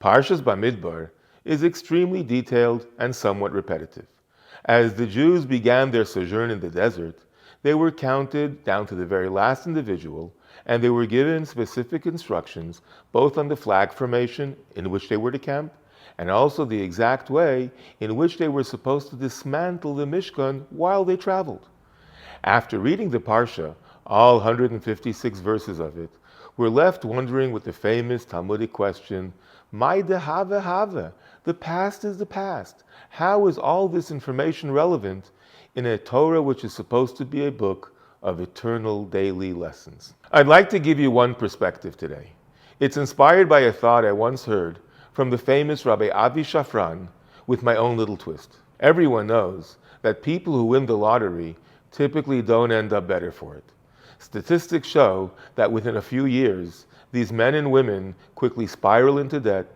Parshas Bamidbar is extremely detailed and somewhat repetitive. As the Jews began their sojourn in the desert, they were counted down to the very last individual, and they were given specific instructions both on the flag formation in which they were to camp, and also the exact way in which they were supposed to dismantle the Mishkan while they traveled. After reading the Parsha, all 156 verses of it, we're left wondering with the famous Talmudic question, Mai de have have? The past is the past. How is all this information relevant in a Torah which is supposed to be a book of eternal daily lessons? I'd like to give you one perspective today. It's inspired by a thought I once heard from the famous Rabbi Avi Shafran with my own little twist. Everyone knows that people who win the lottery typically don't end up better for it. Statistics show that within a few years, these men and women quickly spiral into debt,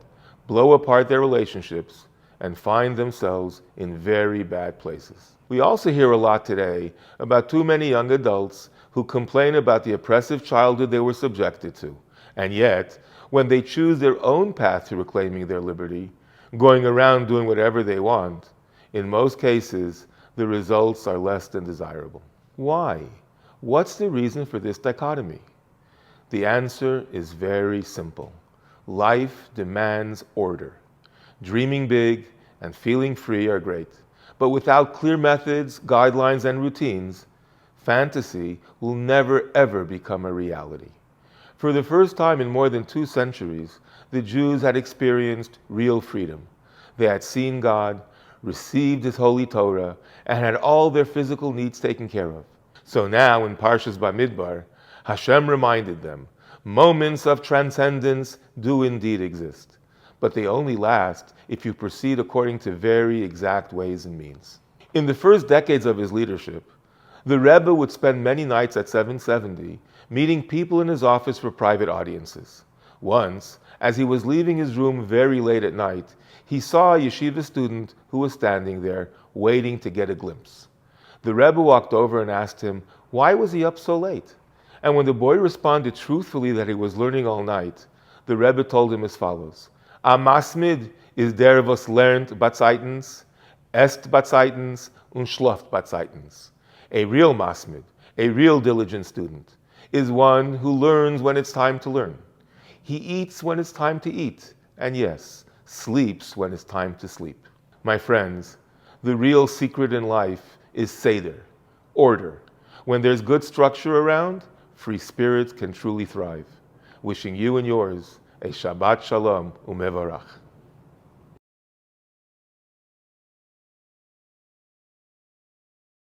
blow apart their relationships, and find themselves in very bad places. We also hear a lot today about too many young adults who complain about the oppressive childhood they were subjected to, and yet, when they choose their own path to reclaiming their liberty, going around doing whatever they want, in most cases, the results are less than desirable. Why? What's the reason for this dichotomy? The answer is very simple. Life demands order. Dreaming big and feeling free are great, but without clear methods, guidelines, and routines, fantasy will never ever become a reality. For the first time in more than 2 centuries, the Jews had experienced real freedom. They had seen God, received His holy Torah, and had all their physical needs taken care of. So now in Parshas Bamidbar, Hashem reminded them, moments of transcendence do indeed exist, but they only last if you proceed according to very exact ways and means. In the first decades of his leadership, the Rebbe would spend many nights at 770 meeting people in his office for private audiences. Once, as he was leaving his room very late at night, he saw a yeshiva student who was standing there waiting to get a glimpse. The Rebbe walked over and asked him, why was he up so late? And when the boy responded truthfully that he was learning all night, the Rebbe told him as follows, A masmid is der was lernt batzeitens, est batzeitens und schloft batzeitens. A real masmid, a real diligent student, is one who learns when it's time to learn. He eats when it's time to eat, and yes, sleeps when it's time to sleep. My friends, the real secret in life is seder, order. When there's good structure around, free spirits can truly thrive. Wishing you and yours a Shabbat Shalom Umevarach.